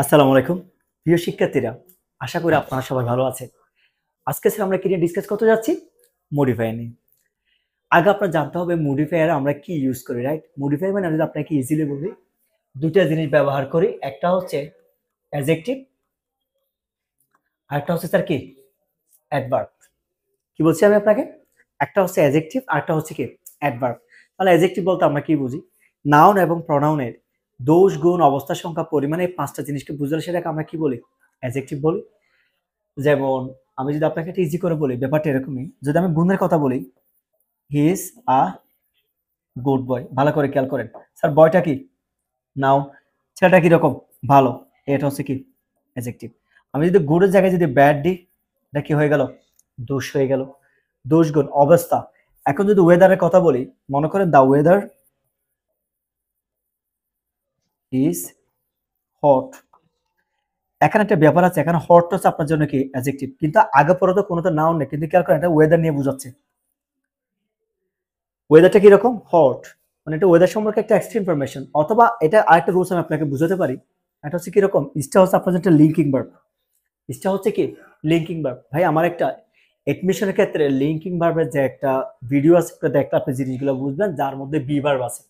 আসসালামু আলাইকুম প্রিয় শিক্ষার্থীরা, আশা করি আপনারা সবাই ভালো আছেন। আজকে স্যার আমরা কি নিয়ে ডিসকাস করতে যাচ্ছি? মডিফায়ার নিয়ে। আগে আপনার জানতে হবে মডিফায়ার আমরা কি ইউজ করি, রাইট? মডিফায়ার মানে আমি যদি আপনাকে ইজিলি বলি, দুইটা জিনিস ব্যবহার করি। একটা হচ্ছে অ্যাডজেক্টিভ, আর একটা হচ্ছে স্যার কি অ্যাডভার্ব। কি বলছি আমি আপনাকে? একটা হচ্ছে অ্যাডজেক্টিভ আর একটা হচ্ছে কি অ্যাডভার্ব। তাহলে অ্যাডজেক্টিভ বলতে আমরা কি বুঝি? নাউন এবং প্রনাউনের দোষ, গুণ, অবস্থা, সংখ্যা, পরিমাণ, এই পাঁচটা জিনিসকে বুঝলে সেটাকে আমরা কি বলি? অ্যাডজেক্টিভ বলি। যেমন আমি যদি আপনাকে একটা ইজি করে বলি, ব্যাপারটা এরকমই। যদি আমি গুণের কথা বলি, he is a good boy, ভালো করে খেয়াল করেন স্যার, বয়টা কি নাউন, ছেলেটা কিরকম ভালো, এটা হচ্ছে কি অ্যাডজেক্টিভ। আমি যদি গুডের জায়গায় যদি ব্যাড দিই, এটা কি হয়ে গেল? দোষ হয়ে গেল। দোষ, গুণ, অবস্থা। এখন যদি ওয়েদারের কথা বলি, মনে করেন দা ওয়েদার ইজ হট। এখানে একটা ব্যাপার আছে, এখানে হট হচ্ছে আপনার জন্য কি অ্যাডজেক্টিভ, কিন্তু আগে পরে তো কোনো তো নাউন নেই, কিন্তু খেয়াল করেন এটা ওয়েদার নিয়ে বোঝাচ্ছে। ওয়েদারটা কিরকম? হট, মানে এটা ওয়েদার সম্পর্কে একটা এক্সট্রা ইনফরমেশন। অথবা এটা আরেকটা রুলস আমি আপনাকে বুঝাতে পারি। এটা হচ্ছে কিরকম, ইসটা হচ্ছে আপনার একটা লিঙ্কিং ভার্ব। ইসটা হচ্ছে কি লিঙ্কিং ভার্ব। ভাই আমার একটা এডমিশনের ক্ষেত্রে লিঙ্কিং ভার্বের যে একটা ভিডিও আছে, ওটা দেখলে আপনি জিনিসগুলো বুঝবেন, যার মধ্যে বি ভার্ব আছে।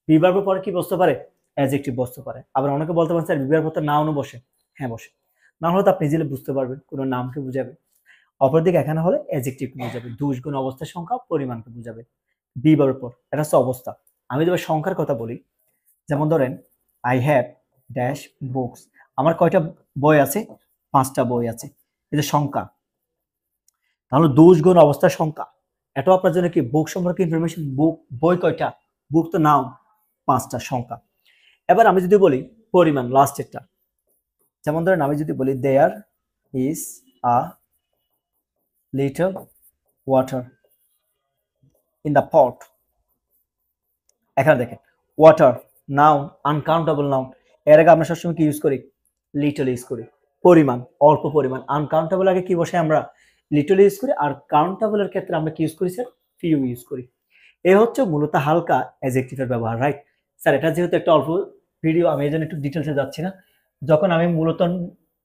বি ভার্বের পরে কি বসতে পারে? অ্যাডজেক্টিভ বসতে পারে। আবার অনেকে বলতে পারেন স্যার বি ভার্বের পরে নাউনও বসে। হ্যাঁ বসে। না হলে তো আপনি নিজে বুঝতে পারবেন, কোনো নামকে বুঝাবে। অপরদিকে এখানে হলে অ্যাডজেক্টিভকে বুঝাবে, দোষ, গুণ, অবস্থা, সংখ্যা, পরিমাণকে বুঝাবে। বি ভার্বের পর এটা হচ্ছে অবস্থা। আমি যদি সংখ্যার কথা বলি, যেমন ধরেন আই হ্যাভ ড্যাশ বুকস, আমার কয়টা বই আছে? 5টা বই আছে। এই যে সংখ্যা, তাহলে দোষ, গুণ, অবস্থা, সংখ্যা, এটাও আপনার জন্য কি বুক সম্পর্কে ইনফরমেশন। বুক, বই কয়টা? বুক তো নাও 5টা সংখ্যা। এবার আমি যদি বলি পরিমাণ, লাস্টেরটা, যেমন ধরেন আমি যদি বলি there is a little water in the pot. এখানে দেখেন ওয়াটার নাউন, আনকাউন্টেবল নাউন। এর আগে আমরা সবসময় কি ইউজ করি? লিটল ইউজ করি। পরিমাণ, অল্প পরিমাণ। আনকাউন্টেবল আগে কি বসে? আমরা লিটল ইউজ করি। আর কাউন্টেবলের ক্ষেত্রে আমরা কি ইউজ করি স্যার? ফিউ ইউজ করি। এ হচ্ছে মূলত হালকা অ্যাডজেক্টিভের ব্যবহার, রাইট? স্যার এটা যেহেতু একটা অল্প ভিডিও, আমি এই জন্য একটু ডিটেলসে যাচ্ছি না। যখন আমি মূলত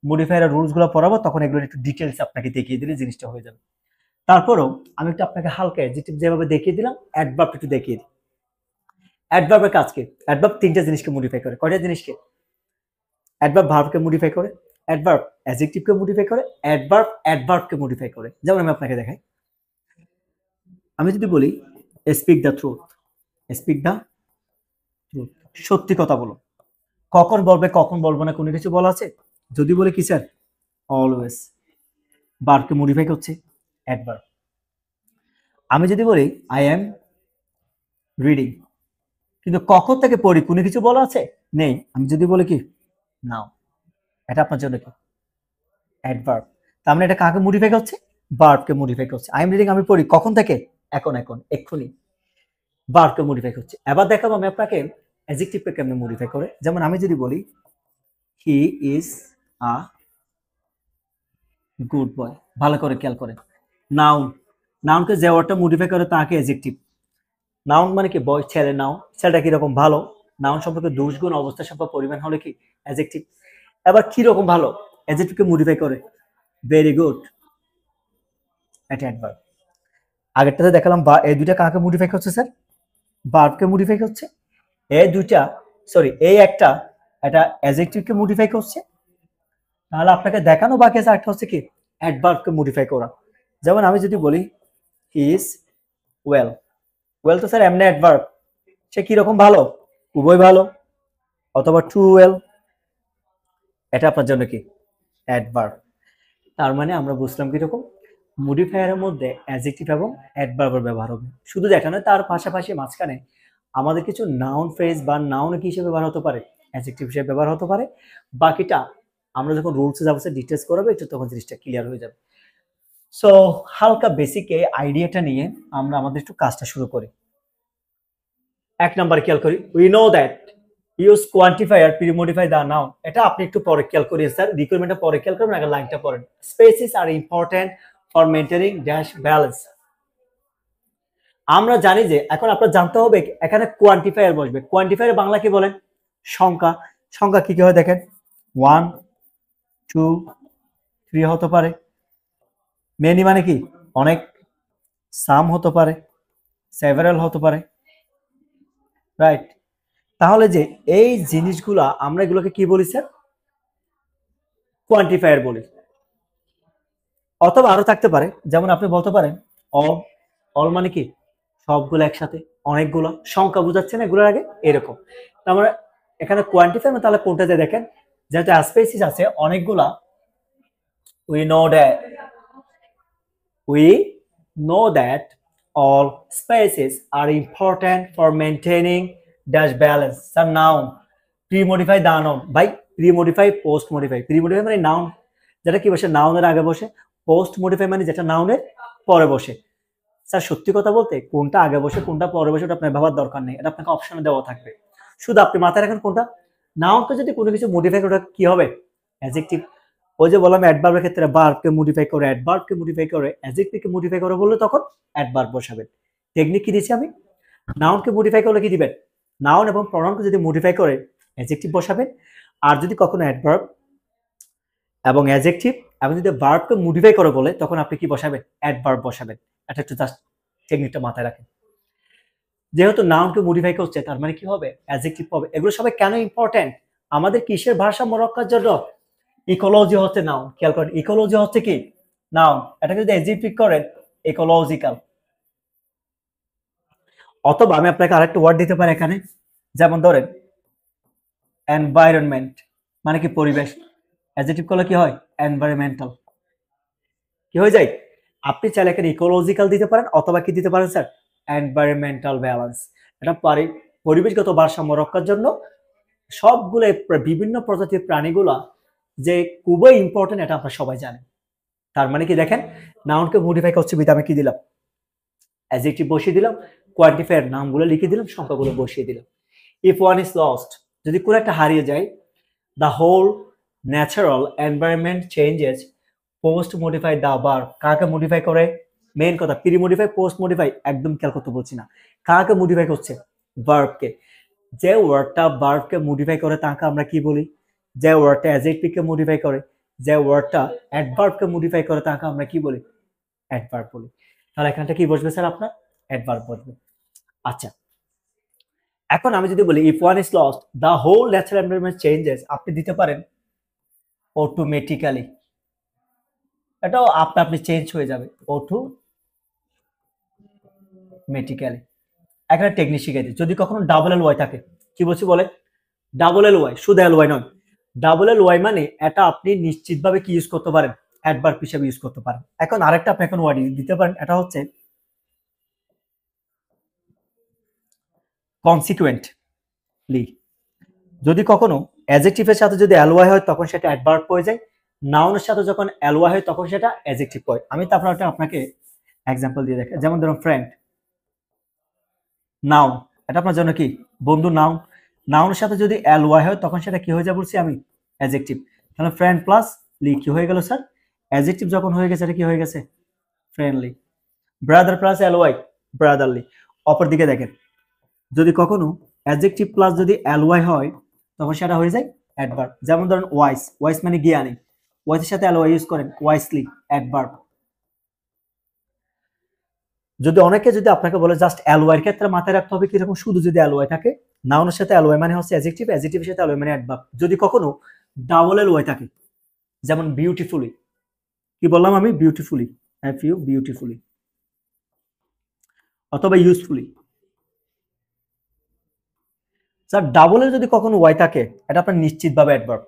মডিফায়ারের রুলস গুলো পড়াবো, তখন এগুলো একটু ডিটেলস আপনাকে দেখিয়ে দিলে জিনিসটা হয়ে যাবে। তারপরেও আমি একটু আপনাকে হালকা অ্যাডজেক্টিভ যেভাবে দেখিয়ে দিলাম, অ্যাডভার্ব একটু দেখিয়ে দিই। অ্যাডভার্বের কাজ কি? অ্যাডভার্ব তিনটা জিনিসকে মডিফাই করে। কয়টা জিনিসকে? অ্যাডভার্ব ভার্বকে মডিফাই করে, অ্যাডভার্ব অ্যাডজেক্টিভকে মডিফাই করে, অ্যাডভার্ব অ্যাডভার্বকে মডিফাই করে। যেমন আমি আপনাকে দেখাই, আমি যদি বলি speak the truth, speak the truth, সত্যি কথা বলো। কখন বলবে, কখন বলবো না, কোনো কিছু বলা আছে? যদি বলে কি স্যার? অলওয়েজ। ভার্বকে মডিফাই করছে অ্যাডভার্ব। আমি যদি বলি আই অ্যাম রিডিং, কিন্তু কখন থেকে পড়ি কোনো কিছু বলা আছে? নেই। আমি যদি বলি কি নাও, এটা আপনার জন্য কি অ্যাডভার্ব। তার মানে এটা কাকে মডিফাই করছে? ভার্বকে মডিফাই করছে। আই এম রিডিং, আমি পড়ি কখন থেকে? এখন, এখন, এক্ষুনি। ভার্বকে মডিফাই করছে। এবার দেখাবো আমি আপনাকে অ্যাডজেক্টিভকে কেমনে মডিফাই করে। যেমন আমি যদি বলি he is a good boy, ভালো করে খেয়াল করেন। নাউন, নাউনকে যে ওয়ার্ডটা মডিফাই করে তাকে অ্যাডজেক্টিভ। নাউন মানে কি? বয়, ছেলে। নাউন, ছেলেটা কিরকম ভালো। নাউন সম্পর্কে দোষ, গুণ, অবস্থা, সম্পর্ক, পরিমাণ হলে কি অ্যাডজেক্টিভ। এবার কিরকম ভালো, অ্যাডজেক্টিভকে মডিফাই করে ভেরি গুড, এটা অ্যাডভার্ব। আগেরটাতে দেখালাম বা এই দুইটা কাকে মডিফাই করছে স্যার? ভার্বকে মডিফাই করছে। এই দুইটা, সরি এই একটা, এটা অ্যাডজেক্টিভকে মডিফাই করছে। তাহলে আপনাকে দেখানো বাকি আছে একটা হচ্ছে কি অ্যাডভার্বকে মডিফাই করা। যেমন আমি যদি বলি হি ইজ ওয়েল, ওয়েল তো স্যার এমনি অ্যাডভার্ব। সে কিরকম ভালো? খুবই ভালো। অথবা টু ওয়েল, এটা আপনার জন্য কি অ্যাডভার্ব। তার মানে আমরা বুঝলাম কিরকম মডিফায়ারের মধ্যে অ্যাডজেক্টিভ এবং অ্যাডভার্বের ব্যবহার হবে। শুধু এটা নয়, তার পাশাপাশি মাঝখানে আমাদের কিছু নাউন ফ্রেজ বা নাউন কি হিসেবে ব্যবহার হতে পারে? অ্যাডজেক্টিভ হিসেবে ব্যবহার হতে পারে। বাকিটা আমরা যখন রুলসে যাবো ডিটেলস করাবো, একটু তখন জিনিসটা ক্লিয়ার হয়ে যাবে। সো হালকা বেসিক এই আইডিয়াটা নিয়ে আমরা আমাদের একটু কাজটা শুরু করি। 1 নাম্বার খেয়াল করি, we know that use quantifier premodify the noun. এটা আপনি একটু পরে খেয়াল করি স্যার, রিকোয়ারমেন্টটা পরে খেয়াল করবেন, আগে লাইনটা পড়েন। Species are important for maintaining dash balance. আমরা জানি যে এখন আপনার জানতে হবে এখানে কোয়ান্টিফায়ার বসবে। কোয়ান্টিফায়ার বাংলা কি বলেন? সংখ্যা। সংখ্যা কি কি হয় দেখেন, ওয়ান, টু, থ্রি হতে পারে। মেনি মানে কি অনেক, সাম হতে পারে, সেভারাল হতে পারে, রাইট। তাহলে যে এই জিনিসগুলা আমরা এগুলোকে কি বলি স্যার? কোয়ান্টিফায়ার বলি। অথবা আরো থাকতে পারে, যেমন আপনি বলতে পারেন অল। অল মানে কি সবগুলো একসাথে, অনেকগুলো সংখ্যা বোঝাচ্ছে না এগুলোর আগে, এরকম। তারপরে এখানে কোয়ান্টিফায়ার তাহলে কোনটাতে দেখেন, যেহেতু স্পেসিস আছে অনেকগুলা, we know that we know that all spaces are important for maintaining dash balance the noun pre-modify the noun by pre-modify post modify pre-modify মানে noun যেটা কি বসে নাউনের আগে বসে, পোস্ট মডিফাই মানে যেটা নাউনের পরে বসে। স্যার সত্যি কথা বলতে কোনটা আগে বসে কোনটা পরে বসে ওটা আপনার ভাবার দরকার নেই, এটা আপনাকে অপশনে দেওয়া থাকবে। শুধু আপনি মাথায় রাখেন কোনটা নাউনকে যদি কোনো কিছু মডিফাই করে কি হবে অ্যাডজেক্টিভ। ওই যে বললাম অ্যাডভার্বের ক্ষেত্রে ভার্বকে মডিফাই করে, অ্যাডভার্বকে মডিফাই করে, অ্যাডজেক্টিভকে মডিফাই করে বললে তখন অ্যাডভার্ব বসাবেন। টেকনিক কি দিয়েছি আমি? নাউনকে মডিফাই করলে কি দিবেন? নাউন এবং প্রনাউনকে যদি মডিফাই করে অ্যাডজেক্টিভ বসাবেন, আর যদি কখনো অ্যাডভার্ব এবং অ্যাডজেক্টিভ এবং যদি ভার্বকে মডিফাই করে বলে তখন আপনি কি বসাবেন? অ্যাডভার্ব বসাবেন। এটা একটু জাস্ট টেকনিকটা মাথায় রাখেন। যেহেতু নাউনকে মডিফাই করছে তার মানে কি হবে? অ্যাডজেক্টিভ হবে। এগুলো সবাই কেন ইম্পর্টেন্ট? আমাদের কিসের ভারসাম্য রক্ষার জন্য? ইকোলজি হচ্ছে নাউন, খেয়াল করেন ইকোলজি হচ্ছে কি নাউন, এটাকে যদি অ্যাডজেক্টিভ করেন ইকোলজিক্যাল। অথবা আমি আপনাকে আরেকটা ওয়ার্ড দিতে পারি এখানে, যেমন ধরেন এনভায়রনমেন্ট মানে কি পরিবেশ, অ্যাডজেক্টিভ করলে কি হয়? এনভায়রনমেন্টাল। কি হয়ে যায়? আপনি চাইলে এখানে ইকোলজিক্যাল দিতে পারেন অথবা কি দিতে পারেন স্যার? Environmental balance. এটা পরিবেশগত ভারসাম্য রক্ষার জন্য সবগুলো বিভিন্ন প্রজাতির প্রাণীগুলা যে খুবই ইম্পর্টেন্ট এটা আমরা সবাই জানি। তার মানে কি দেখেন নাউনকে মডিফাই করছে বিধে আমি কি দিলাম? অ্যাডজেক্টিভ বসিয়ে দিলাম, কোয়ান্টিফায়ার নামগুলো লিখে দিলাম, সংখ্যাগুলো বসিয়ে দিলাম। ইফ ওয়ান ইজ লস্ট, যদি কোনো একটা হারিয়ে যায়, the whole natural environment changes postmodify the verb. কাকে মডিফাই করে? মেইন কথা প্রি মডিফাই পোস্ট মডিফাই একদম খেয়াল করতে বলছি না, কাকে মডিফাই করছে? ভার্বকে। যে ওয়ার্ডটা ভার্বকে মডিফাই করে তাকে আমরা কি বলি? যে ওয়ার্ডটা অ্যাডজেক্টিভকে মডিফাই করে, যে ওয়ার্ডটা অ্যাডভার্বকে মডিফাই করে তাকে আমরা কি বলি? অ্যাডভার্ব বলি। তাহলে এখানটা কি বসবে স্যার? আপনার অ্যাডভার্ব বসবে। আচ্ছা, এখন আমি যদি বলি if one is lost the whole natural environment changes, আপনি দিতে পারেন অটোমেটিক্যালি। এটাও আপনি চেঞ্জ হয়ে যাবে অটোমেটিক্যালি। এখানে টেকনিক শিখাই দিই, যদি কখনো ডাবল এল ওয়াই থাকে, কি বলছি বলে? ডাবল এল ওয়াই, শুধু এল ওয়াই নয়, ডাবল এল ওয়াই মানে এটা আপনি নিশ্চিতভাবে কি ইউজ করতে পারেন? অ্যাডভার্ব হিসেবে ইউজ করতে পারেন। এখন আরেকটা আপনি এখন ওয়ার্ড দিতে পারেন, এটা হচ্ছে কনসিকুয়েন্টলি। যদি কখনো অ্যাডজেক্টিভের সাথে যদি এলওয়াই হয় তখন সেটা অ্যাডভার্ব হয়ে যায়, নাউনের সাথে যখন এলওয়াই হয় তখন সেটা অ্যাডজেক্টিভ হয়। আমি তারপর আপনাকে এক্সাম্পল দিয়ে দেখাই, যেমন ধরুন ফ্রেন্ড নাউন, এটা আপনার জন্য কি বন্ধু নাউন, নাউনের সাথে যদি এলওয়াই হয় তখন সেটা কি হয়ে যায় বলছি আমি? অ্যাডজেক্টিভ। তাহলে ফ্রেন্ড প্লাস লি কি হয়ে গেল স্যার? অ্যাডজেক্টিভ যখন হয়ে গেছে এটা কি হয়ে গেছে? Friendly. Brother plus LY brotherly. অপর দিকে দেখেন যদি কখনো অ্যাডজেক্টিভ প্লাস যদি এলওয়াই হয় তখন সেটা হয়ে যায় অ্যাডভার্ব। যেমন ধরেন ওয়াইস, ওয়াইস মানে জ্ঞানী, ওয়াইসের সাথে এলওয়াই ইউজ করেন ওয়াইসলি, অ্যাডভার্ব। যদি অনেকে যদি আপনাকে বলে জাস্ট এলওয়াই এর ক্ষেত্রে মাথায় রাখতে হবে কিরকম, শুধু যদি এলওয়াই থাকে নাউনের সাথে এলওয়াই মানে হচ্ছে অ্যাডজেক্টিভ, অ্যাডজেক্টিভের সাথে এলওয়াই মানে অ্যাডভার্ব। যদি কখনো ডাবল এলওয়াই থাকে, যেমন বিউটিফুলি, কি বললাম আমি? বিউটিফুলি, এফ ইউ বিউটিফুলি, অথবা ইউজফুলি। স্যার ডাবল এর যদি কখনো ওয়াই থাকে এটা আপনার নিশ্চিতভাবে অ্যাডভার্ব।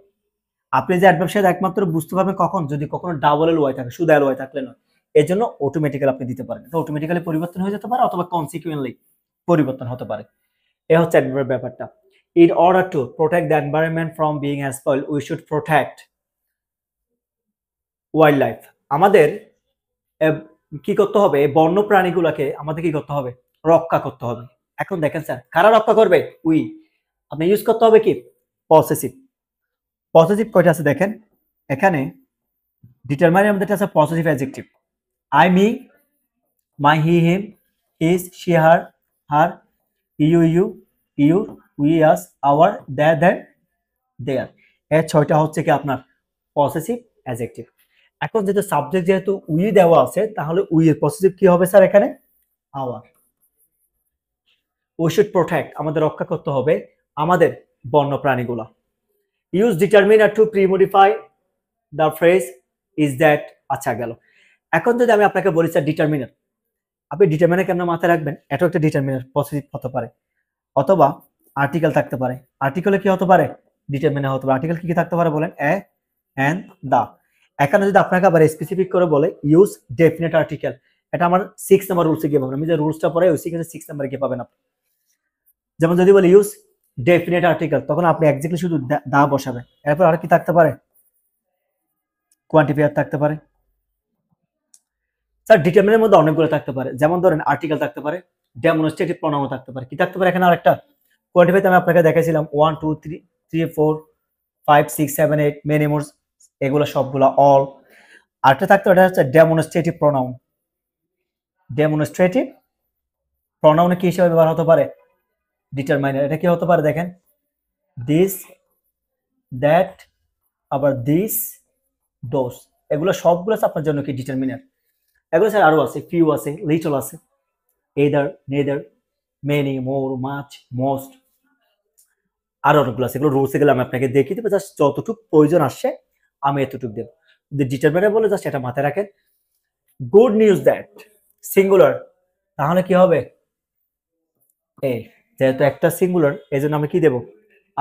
আপনি যে অ্যাডভার্ব সাথে একমাত্র বুঝতে পারবেন কখন? যদি কখনো ডাবল এল ওয়াই থাকে, শুধু এল ওয়াই থাকলে নয়। এর জন্য অটোমেটিক্যালি আপনি দিতে পারেন, এটা অটোমেটিক্যালি পরিবর্তন হয়ে যেতে পারে অথবা কনসিকুয়েন্টলি পরিবর্তন হতে পারে। এ হচ্ছে অ্যাডভার্ব ব্যাপারটা। In order to protect the environment from being spoiled we should protect wild life. আমাদের কি করতে হবে? বন্য প্রাণীগুলোকে আমাদের কি করতে হবে? রক্ষা করতে হবে। এখন দেখেন স্যার কারা রক্ষা করবে? উই। আপনি ইউজ করতে হবে কি? পসেসিভ। পসেসিভ কয়টা আছে দেখেন এখানে, ডিটারমাইনের মধ্যে আছে possessive adjective. I me, my he him, his she her, her, you you, your, we us, our, their their. এর 6টা হচ্ছে কি আপনার পসেসিভ অ্যাডজেক্টিভ। এখন যেহেতু সাবজেক্ট যেহেতু উই দেওয়া আছে, তাহলে উই এর পসেসিভ কি হবে স্যার এখানে? আওয়ার। উই শুড প্রোটেক্ট, আমাদের রক্ষা করতে হবে আমাদের বন্য প্রাণীগুলা। Use determiner to premodify the phrase is that. আচ্ছা গেল। এখন যদি আমি আপনাকে বলি স্যার ডিটারমিনার, আপনি ডিটারমিনার কেন মাথায় রাখবেন? এটাও একটা ডিটারমিনার, পসেসিভ হতে পারে, অথবা আর্টিকেল থাকতে পারে। আর্টিকেলে কি হতে পারে? ডিটারমিনার হতে পারে। আর্টিকেল কি কি থাকতে পারে বলেন? এ, এন্ড, দা। এখানে যদি আপনাকে আবার স্পেসিফিক করে বলে ইউজ ডেফিনেট আর্টিকেল, এটা আমার 6 নাম্বার রুলসে গিয়ে পাবেন। আমি যে রুলসটা পড়াই ওই 6 নাম্বারে গিয়ে পাবেন আপনি। যেমন যদি বলি ইউজ ডেফিনেট আর্টিকেল, তখন আপনি এক্স্যাক্টলি শুধু দা বসাবেন। এরপর আর কি থাকতে পারে? কোয়ান্টিফায়ার থাকতে পারে। স্যার ডিটারমিনারের মধ্যে অনেকগুলো থাকতে পারে, যেমন ধরেন আর্টিকেল থাকতে পারে, ডেমনস্ট্রেটিভ প্রোনাউন থাকতে পারে। কি থাকতে পারে এখানে? আরেকটা কোয়ান্টিফাইতে আমি আপনাকে দেখাইছিলাম 1 2 3 3 4 5 6 7 8 মেনি মোর, এগুলো সবগুলো অল। আরেকটা থাকতে ওটা হচ্ছে ডেমনস্ট্রেটিভ প্রোনাউন। ডেমনস্ট্রেটিভ প্রোনাউনে কি হিসেবে ব্যবহার হতে পারে? ডিটারমাইনার। এটা কি হতে পারে দেখেন? দিস, দ্যাট, আবার দিস, দোস, এগুলো সবগুলো আপনার জন্য কি ডিটারমিনার। এগুলো স্যার আরো আছে, ফিউ আছে, লিটল আছে, either, neither, many, more, much, most, আরো অনেকগুলো আছে। এগুলো রুলসে গেলে আমি আপনাকে দেখিয়ে দেবো, জাস্ট যতটুকু প্রয়োজন আসছে আমি এতটুকু দেবো। যদি ডিটারমিনার বলে জাস্ট এটা মাথায় রাখেন। গুড নিউজ দ্যাট, সিঙ্গুলার, তাহলে কি হবে? এ, যেহেতু একটা সিঙ্গুলার এই জন্য আমি কি দেবো?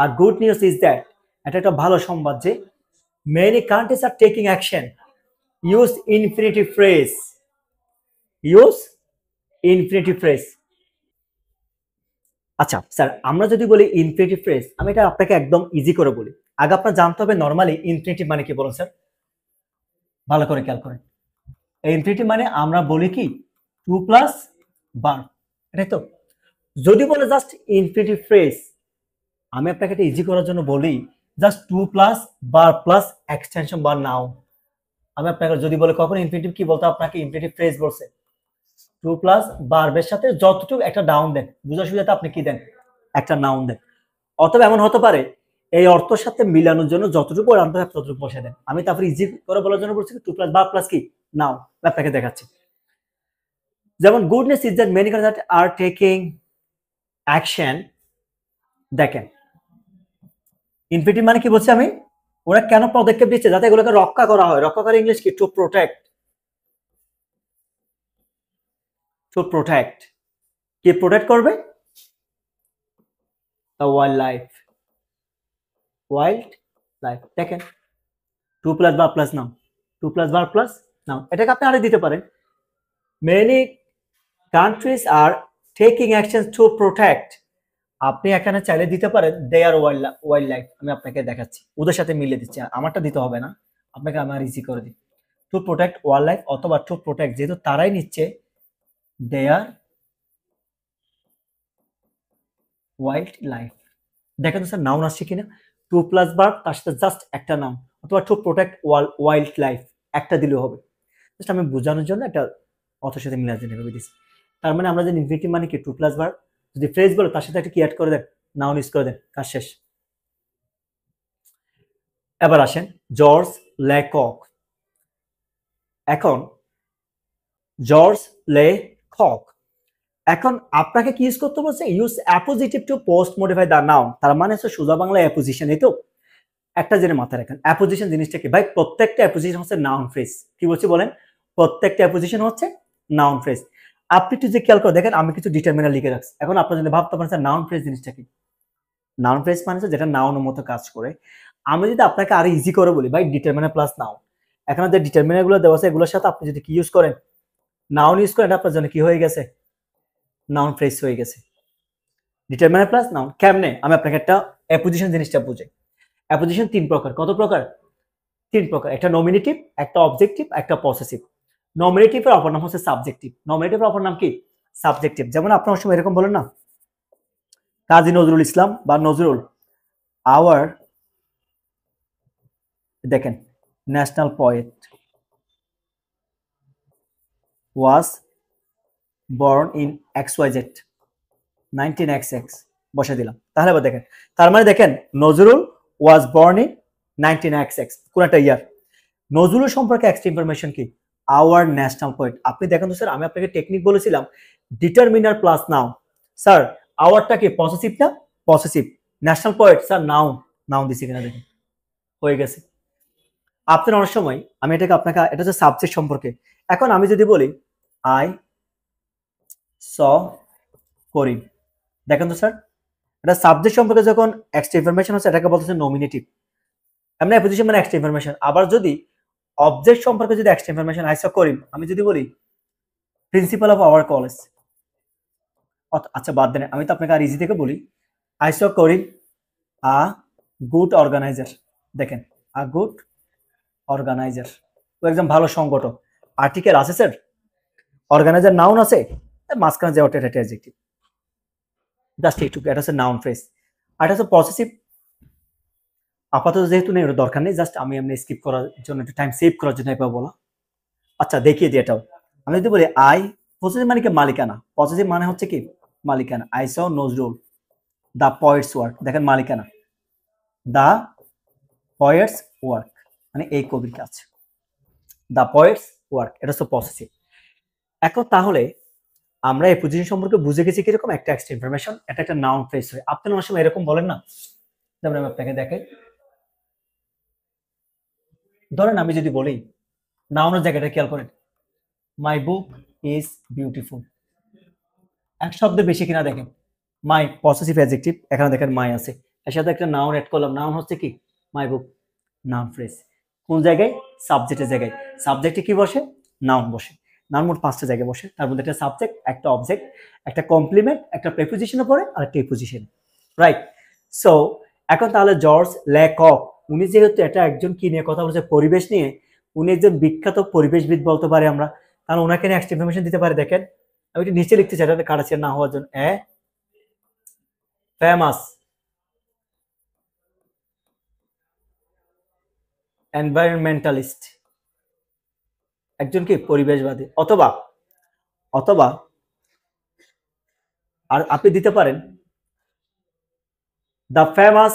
আর গুড নিউজ ইজ দ্যাট, এটা একটা ভালো সংবাদ যে many countries are taking action. Use infinitive phrase, use infinitive phrase. আচ্ছা স্যার, আমরা যদি বলি ইনফিনিটিভ ফ্রেজ, আমি এটা আপনাকে একদম ইজি করে বলি। আগে আপনার জানতে হবে নরমালি ইনফিনিটিভ মানে কি বলুন স্যার, ভালো করে খেয়াল করেন। ইনফিনিটিভ মানে আমরা বলি কি টু প্লাস বার, এটাই তো। যদি বলে জাস্ট ইনফিনিটিভ ফ্রেজ, আমি আপনাকে এটা ইজি করার জন্য বলি জাস্ট টু প্লাস বার প্লাস এক্সটেনশন বার নাও। আমি আপনাকে যদি বলে কখন ইনফিনিটিভ কি বলতে, আপনাকে ইনফিনিটিভ ফ্রেজ বলছে টু প্লাস বার্বের সাথে যতটুকু একটা নাউন দেন, বুঝার সুবিধাতে আপনি কি দেন? একটা নাউন দেন। অথবা এমন হতে পারে এই অর্থের সাথে মিলানোর জন্য যতটুকু আনতে হয় ততটুকু বসে দেন। আমি তারপরে ইজি করে বলার জন্য বলছি টু প্লাস বার প্লাস কি নাও, আপনাকে দেখাচ্ছি। যেমন goodness is that many countries are taking action. দেখেন ইনফিনিটিভ মানে কি বলছি আমি, ওরা কেন পদক্ষেপ দিচ্ছে? যাতে এগুলোকে রক্ষা করা হয়। রক্ষা করে ইংলিশ কি? To protect. টু প্রোটেক্ট, কি প্রোটেক্ট করবে? The wild life, wild life. দেখেন টু প্লাস বার প্লাস নাও, টু প্লাস বার প্লাস নাও, এটাকে আপনি আরে দিতে পারেন many countries are taking action to protect. আপনি এখানে চাইলে দিতে পারেন দেয়ার ওয়াইল্ড লাইফ। আমি আপনাকে দেখাচ্ছি, ওদের সাথে মিলিয়ে দিচ্ছি, আমারটা দিতে হবে না, আপনাকে আমার ইজি করে দিই। টু প্রোটেক্ট ওয়াইল্ড লাইফ অথবা টু প্রোটেক্ট, যেহেতু তারাই নিচ্ছে দেয়ার ওয়াইল্ড লাইফ। দেখেন তো স্যার নাউন আসছে কিনা, টু প্লাস বার তার সাথে জাস্ট একটা নাউন, অথবা টু প্রোটেক্ট ওয়াইল্ড লাইফ একটা দিলেও হবে। জাস্ট আমি বোঝানোর জন্য একটা অথের সাথে মিলাতে ভেবে দিচ্ছি। তার মানে আমরা যে ইনফিনিটিভ মানে কি টু প্লাস বার, যদি ফ্রেজ বলো তার সাথে একটা কি অ্যাড করে দেন, নাউন ইউজ করে দেন, কাজ শেষ। এবার আসেন জর্জ লেকক। এখন জর্জ লেকক, এখন আপনাকে কি ইউজ করতে বলছে? Use appositive to postmodify the noun. তার মানে হচ্ছে সোজা বাংলা অ্যাপোজিশন। এই তো একটা জেনে মাথায় রাখেন অ্যাপোজিশন জিনিসটা কি ভাই? প্রত্যেকটা অ্যাপোজিশন হচ্ছে নাউন ফ্রেজ। কি বলছি বলেন? প্রত্যেকটা অ্যাপোজিশন হচ্ছে নাউন ফ্রেজ। আপনি একটু যে খেয়াল করে দেখেন আমি কিছু ডিটারমিনার লিখে রাখছি। এখন আপনার যদি ভাবতে পারেন নাউন ফ্রেজ জিনিসটা কি? নাউন ফ্রেজ মানে হচ্ছে যেটা নাউনের মতো কাজ করে। আমি যদি আপনাকে আরো ইজি করে বলি ভাই ডিটারমিনার প্লাস নাউন, এখানে যে ডিটারমিনার গুলো দেওয়া আছে এগুলোর সাথে আপনি যদি কি ইউজ করেন, নাউন ইউজ করেন, আপনার জন্য কি হয়ে গেছে? নাউন ফ্রেজ হয়ে গেছে। ডিটারমিনার প্লাস নাউন কেমনে? আমি আপনাকে একটা অ্যাপোজিশন জিনিসটা বুঝাই। অ্যাপোজিশন তিন প্রকার। কত প্রকার? তিন প্রকার। একটা নমিনেটিভ, একটা অবজেক্টিভ, একটা পসেসিভ। নমিনেটিভের অপর নাম হচ্ছে সাবজেক্টিভ। নমিনেটিভের অপর নাম কি? সাবজেক্টিভ। যেমন আপনার সময় এরকম বলেন না, কাজী নজরুল ইসলাম বা নজরুল আওয়ার, দেখেন national poet was born in XYZ 19XX বসে দিলাম। তাহলে আবার দেখেন, তার মানে দেখেন Nazrul was born in 19XX কোন একটা ইয়ার। নজরুল সম্পর্কে এক্সট্রা ইনফরমেশন কি? Our national poet. আপনি দেখেন তো স্যার, আমি আপনাকে টেকনিক বলেছিলাম ডিটারমিনার প্লাস নাউন। স্যার আওয়ারটা কি পসেসিভ না? Possessive. National poet sir noun. Noun দিছি কিনা দেখেন, হয়ে গেছে। আপনার অনেক সময় আমি এটাকে আপনাকে, এটা হচ্ছে সাবজেক্ট সম্পর্কে। এখন আমি যদি বলি আই স করিম, দেখেন তো স্যার, এটা সাবজেক্ট সম্পর্কে যখন এক্সট্রা ইনফরমেশন হচ্ছে এটাকে বলতেছে নমিনেটিভ। এমনি অ্যাপ্লিকেশন মানে এক্সট্রা ইনফরমেশন। আবার যদি অবজেক্ট সম্পর্কে যদি এক্সট্রা ইনফরমেশন আই স করিম, আমি যদি বলি প্রিন্সিপাল অফ আওয়ার কলেজ, আচ্ছা বাদ দেন, আমি তো আপনাকে আর ইজি থেকে বলি I saw Karim a good organiser. দেখেন আ গুড অর্গানাইজার, ও একদম ভালো সংগঠক। আর্টিকেল আছে স্যার, অর্গানাইজার নাউন আছে, মাঝখানে যে ওটা এটা অ্যাডজেক্টিভ। জাস্ট এইটুকু, এটা হচ্ছে নাউন ফ্রেজ। আর এটা হচ্ছে পসেসিভ। আপাতত যেহেতু নেই, ওটা দরকার নেই, জাস্ট আমি এমনি স্কিপ করার জন্য, একটু টাইম সেভ করার জন্য এবার বলা। আচ্ছা দেখিয়ে দিই এটাও। আমি যদি বলি আই, পসেসিভ মানে কি? মালিকানা। পসেসিভ মানে হচ্ছে কি? মালিকানা। I saw Nazrul the poet's work, দেখেন মালিকানা, দ্য পয়েটস ওয়ার্ক মানে এই কবির কাজ, দ্য পয়েটস ওয়ার্ক, এটা হচ্ছে পসেসিভ। এখন তাহলে আমরা এই পজিশন সম্পর্কে বুঝে গেছি কিরকম একটা এক্সট্রা ইনফরমেশন, এটা একটা নাউন ফ্রেজ হয়। আপনি অনেক সময় এরকম বলেন না, যেমন আমি আপনাকে দেখাই, ধরেন আমি যদি বলি নাউনের জায়গাটা খেয়াল করেন, মাই বুক ইজ বিউটিফুল, এক শব্দে বেশি কিনা দেখেন, মাই পসেসিভ অ্যাডজেক্টিভ, এখানে দেখেন মাই আছে, এর সাথে একটা নাউন অ্যাড করলাম, নাউন হচ্ছে কি? মাই বুক। নাউন ফ্রেজ কোন জায়গায়? সাবজেক্টের জায়গায়। সাবজেক্টে কি বসে? নাউন বসে। নাউন মোট 5টা জায়গায় বসে, তার মধ্যে একটা সাবজেক্ট, একটা অবজেক্ট, একটা কমপ্লিমেন্ট, একটা প্রেপোজিশনে পড়ে, আর একটা প্রিপোজিশন, রাইট? সো এখন তাহলে জর্জ লেকক, উনি যেহেতু এটা একজন কি নিয়ে কথা বলছে? পরিবেশ নিয়ে। উনি একজন বিখ্যাত পরিবেশবিদ বলতে পারি আমরা, তাহলে ওনাকে নিয়ে এক্সট্রা ইনফরমেশন দিতে পারে। দেখেন আমি একটু নিচে লিখতে চাই, এটা কাটাচ্ছে না হওয়ার জন্য, ফেমাস এনভায়রনমেন্টালিস্ট, একজন কি? পরিবেশবাদী। অথবা অথবা আর আপনি দিতে পারেন the famous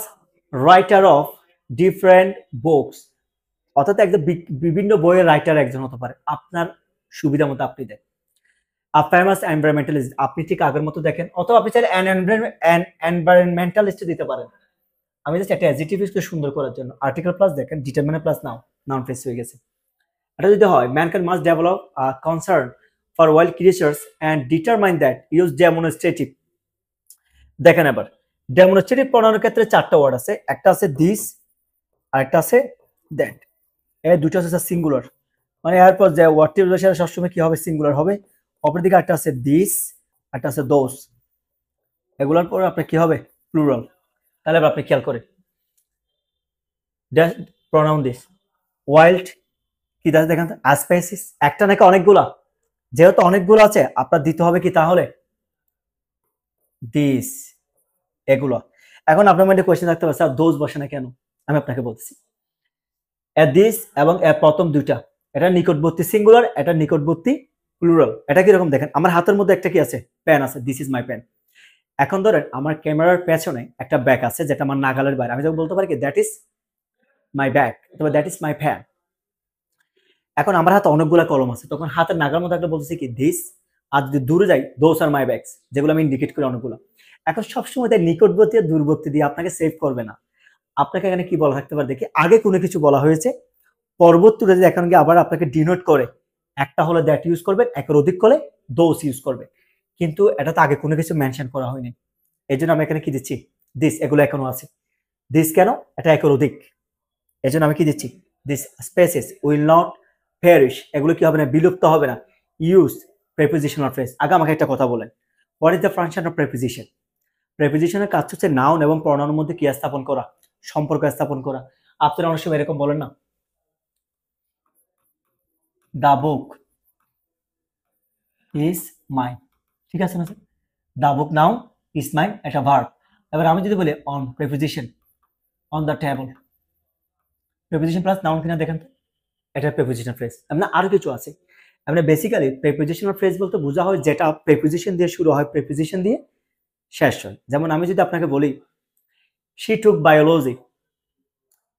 writer of different books, অর্থাৎ একজন বিভিন্ন বইয়ের রাইটার একজন হতে পারে, আপনার সুবিধা মতো আপনি দেন। আ ফেমাস এনভায়রনমেন্টালিস্ট, আপনি ঠিক আগের মতো দেখেন। অথবা আপনি চাইলে অ্যান এনভায়রনমেন্টালিস্ট দিতে পারেন। আমি জাস্ট একটা অ্যাডজেক্টিভ ইউজ করে সুন্দর করার জন্য আর্টিকেল প্লাস দেখেন determiner plus noun, noun phrase হয়ে গেছে। এটা যদি হয় mankind must develop a concern for wild creatures and determine that use demonstrative. দেখেন এবার ডেমনস্ট্রেটিভ প্রনাউনের ক্ষেত্রে 4টা ওয়ার্ড আছে, একটা আছে দিস, আরেকটা আছে দ্যাট। এই দুটো আছে সিঙ্গুলার, মানে এরপর যে ওয়ার্ডটি বসে সবসময় কি হবে? সিঙ্গুলার হবে। অপরদিকে একটা আছে দিস, একটা আছে দোস, এগুলোর পরে আপনার কি হবে? প্লুরাল। তাহলে আপনি খেয়াল করে প্রনাউন দিস, ওয়াইল্ড কি দেখেন অ্যাসপেসিস, একটা নাকি অনেকগুলা? যেহেতু অনেকগুলো আছে আপনার দিতে হবে কি তাহলে? দিস, এগুলো। এখন আপনার মধ্যে কোয়েশ্চেন থাকতে পারে, স্যার দোজ বসে না কেন? আমি আপনাকে বলছি, দিস এবং প্রথম দুইটা, এটা নিকটবর্তী সিঙ্গুলার, এটা নিকটবর্তী প্লুরাল। এটা কিরকম দেখেন, আমার হাতের মধ্যে একটা কি আছে? পেন আছে, দিস ইজ মাই পেন। এখন ধরেন আমার ক্যামেরার পেছনে একটা ব্যাগ আছে যেটা আমার নাগালের বাইরে, আমি যখন বলতে পারি কি দ্যাট ইজ মাই ব্যাগ, অথবা দ্যাট ইজ মাই ফ্যান। এখন আমার হাতে অনেকগুলো কলম আছে, তখন হাতের নাগার মধ্যে একটা বলতেছি কি দিস, আর যদি দূরে যাই দোস আর মাই ব্যাগস, যেগুলো আমি ইন্ডিকেট করি অনেকগুলো। এখন সবসময় তাই নিকটবর্তী আর দূরবর্তী দিয়ে আপনাকে সেভ করবে না। আপনাকে এখানে কি বলা থাকতে পারে দেখি, আগে কোনো কিছু বলা হয়েছে, পরবর্তীতে যদি এখন গিয়ে আবার আপনাকে ডিনোট করে, একটা হলে দ্যাট ইউজ করবেন, একের অধিক করলে দোস ইউজ করবে, কিন্তু এটা তো আগে কোনো কিছু মেনশন করা হয়নি। এই জন্য আমি এখানে কি দিচ্ছি? দিস, এগুলো এখনো আছে। দিস কেন? এটা একের অধিক, এই জন্য আমি কি দিচ্ছি? This species will not perish, এগুলো কি হবে না? বিলুপ্ত হবে না। Use prepositional phrase. আগে আমাকে একটা কথা বলেন, what is the function of preposition? প্রেপোজিশনের কাজ হচ্ছে নাউন এবং প্রনাউনের মধ্যে কি স্থাপন করা? সম্পর্ক স্থাপন করা। আপনারা অনেক সময় এরকম বলেন না, দা বুক ইজ মাইন, ঠিক আছে না sir? The book noun, is mine এটা ভার্ব। এবার আমি যদি বলি on preposition, on the table, preposition plus noun কিনা দেখেন তো, এটা প্রেপোজিশনাল ফ্রেজ। এমন আরো কিছু আছে। আমরা বেসিক্যালি প্রেপোজিশনাল ফ্রেজ বলতে বোঝা হয় যেটা প্রেপোজিশন দিয়ে শুরু হয়, প্রেপোজিশন দিয়ে শেষ হয়। যেমন আমি যদি আপনাকে বলি she took biology,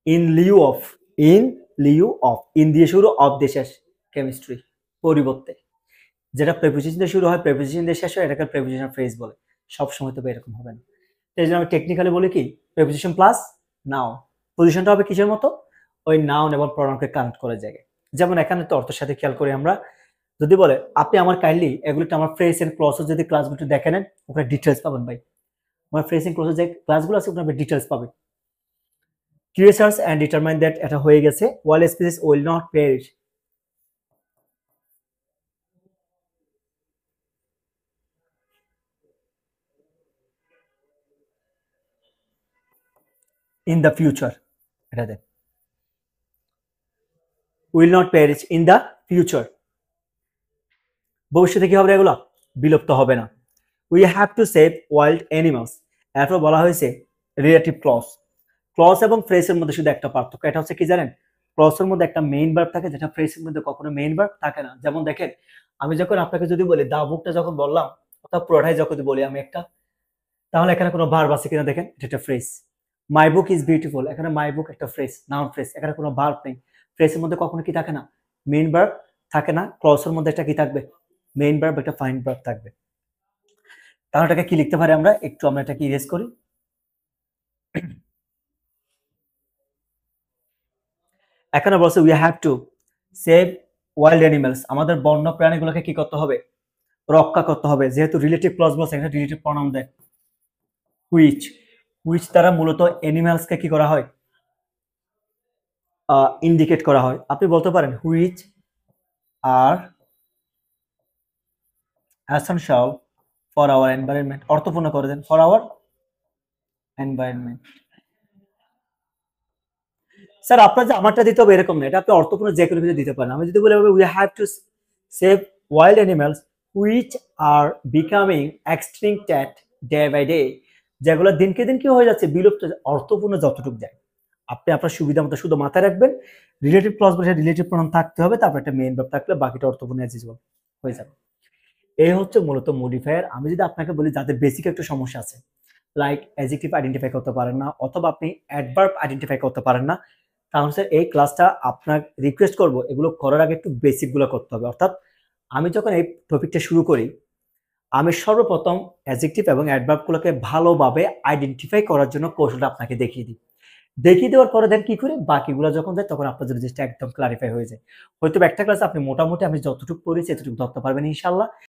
in Liu of, in Liu of, in দিয়ে শুরু, অফ দিয়ে শেষ, কেমিস্ট্রি পরিবর্তে। যেটা প্রেপোজিশন দিয়ে শুরু হয়, প্রেপোজিশন দিয়ে শেষ হয়, এটাকে প্রেপোজিশন ফ্রেজ বলে। সব সময় তবে এরকম হবে না। এই জন্য আমি টেকনিক্যালি বলি কি, প্রেপোজিশন প্লাস নাউন। পজিশনটা হবে কিসের মতো, ওই নাউন এবং প্রনাউনকে কানেক্ট করার জায়গায়। যেমন এখানে তো অর্থের সাথে খেয়াল করি আমরা, যদি বলে আপনি আমার কাইন্ডলি এগুলোতে আমার ফ্রেজ এন্ড ক্লসের যদি ক্লাসগুলো দেখে নেন, ওখানে ডিটেলস পাবেন ভাই। আমার ফ্রেজ এন্ড ক্লসের যে ক্লাসগুলো আছে ওখানে ডিটেলস পাবেন। ক্রিয়েচার্স এন্ড ডিটারমাইন দ্যাট, এটা হয়ে গেছে। Wild species will not perish, in the future, এটা then, will not perish in the future, ভবিষ্যতে কি হবে, এগুলো বিলুপ্ত হবে না। We have to save wild animals, এরপর বলা হয়েছে রিলেটিভ ক্লজ। ক্লজ এবং ফ্রেজের মধ্যে শুধু একটা পার্থক্য, এটা হচ্ছে কি জানেন, ক্লজের মধ্যে একটা মেইন ভার্ব থাকে, যেটা ফ্রেজের মধ্যে কখনো মেইন ভার্ব থাকে না। যেমন দেখেন, আমি যখন আপনাকে যদি বলি দা বুকটা যখন বললাম, অর্থাৎ পুরোটাই যখন বলি আমি একটা, তাহলে এখানে কোনো ভার্ব আছে কিনা দেখেন, এটা একটা phrase. My book is beautiful, এখানে মাই বুক একটা ফ্রেজ, নাউন ফ্রেজ, এখানে কোনো ভার্ব নেই। ফ্রেজের মধ্যে কখনো কি থাকে না, মেইন ভার্ব থাকে না। ক্লজের মধ্যে একটা কি থাকবে, মেইন ভার্ব, একটা ফাইন ভার্ব থাকবে। তাহলে এটাকে কি লিখতে পারি আমরা, একটু আমরা এটাকে ইরেজ করি। এখানে বলছে we have to save wild animals, আমাদের বন্য প্রাণীগুলোকে কি করতে হবে, রক্ষা করতে হবে। যেহেতু রিলেটিভ ক্লজ বলছে, এখানে রিলেটিভ প্রনাউন দেয় হুইচ, হুইচ দ্বারা মূলত অ্যানিমালসকে কি করা হয়, ইন্ডিকেট করা হয়। আপনি বলতে পারেন which are essential for our environment, অর্থপূর্ণ করে দেন, ফর আওয়ার এনভায়রনমেন্ট। স্যার আপনার যে আমারটা দিতে হবে এরকম না, এটা আপনি অর্থপূর্ণ যে কোনো কিছু দিতে পারেন। আমি যদি বলি we have to save wild animals which are becoming extincted day by day, যেগুলো দিনকে দিন কি হয়ে যাচ্ছে, বিলুপ্ত, অর্থপূর্ণ যতটুকু যায়। আপনি আপনার সুবিধা মতো শুধু মাথায় রাখবেন, রিলেটিভ ক্লজ বলে রিলেটিভ প্রনাউন থাকতে হবে, তারপর একটা মেইন ভার্ব থাকলে বাকিটা অর্থপূর্ণ অ্যাজ ইউজুয়াল হয়ে যাবে। এই হচ্ছে মূলত মডিফায়ার। আমি যদি আপনাকে বলি যাদের বেসিক একটু সমস্যা আছে, লাইক অ্যাডজেক্টিভ আইডেন্টিফাই করতে পারেন না, অথবা আপনি অ্যাডভার্ব আইডেন্টিফাই করতে পারেন না, তাহলে স্যার এই ক্লাসটা আপনার রিকোয়েস্ট করব এগুলো করার আগে একটু বেসিকগুলো করতে হবে। অর্থাৎ আমি যখন এই টপিকটা শুরু করি, আমি সর্বপ্রথম অ্যাডজেক্টিভ এবং অ্যাডভার্বগুলোকে ভালোভাবে আইডেন্টিফাই করার জন্য কৌশলটা আপনাকে দেখিয়ে দিই। দেখিয়ে দেওয়ার পরে দেন কি করি, বাকিগুলো যখন যায় তখন আপনার জন্য জিনিসটা একদম ক্লারিফাই হয়ে যায়। হয়তো একটা ক্লাসে আপনি মোটামুটি আমি যতটুকু পড়েছি এতটুকু ধরতে পারবেন ইনশাল্লাহ।